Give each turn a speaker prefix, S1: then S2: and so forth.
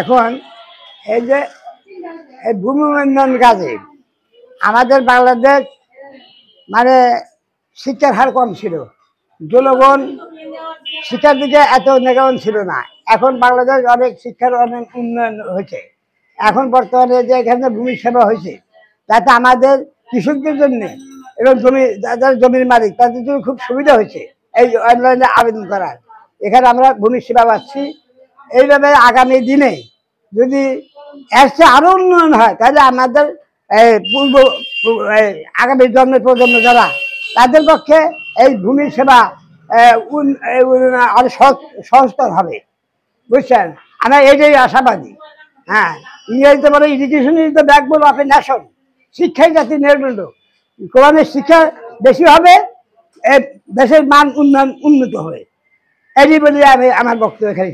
S1: এখন এই যে এই ভূমি উন্নয়ন কাজে আমাদের বাংলাদেশ মানে শিক্ষার হার কম ছিল, জনগণ শিক্ষার দিকে এত নিগমন ছিল না। এখন বাংলাদেশ অনেক শিক্ষার অনেক উন্নয়ন হয়েছে। এখন বর্তমানে যে এখানে ভূমি সেবা হয়েছে, তাতে আমাদের কৃষকদের জন্য এবং যাদের জমির মালিক তাদের জন্য খুব সুবিধা হয়েছে এই অনলাইনে আবেদন করার। এখানে আমরা ভূমি সেবা পাচ্ছি। এইভাবে আগামী দিনে যদি এর চেয়ে আরো উন্নয়ন হয়, তাহলে আমাদের আগামী প্রজন্ম যারা, তাদের পক্ষে এই ভূমি সেবা আরো সহজতর হবে। বুঝছেন, আমরা এইটাই আশাবাদী। হ্যাঁ, ইংরেজিতে বলে education is the backbone of a nation. শিক্ষাই জাতির মেরুদণ্ড। কোরআনের শিক্ষা বেশি হবে, দেশের মান উন্নত হবে। এটি বলে আমি আমার বক্তব্য এখানে।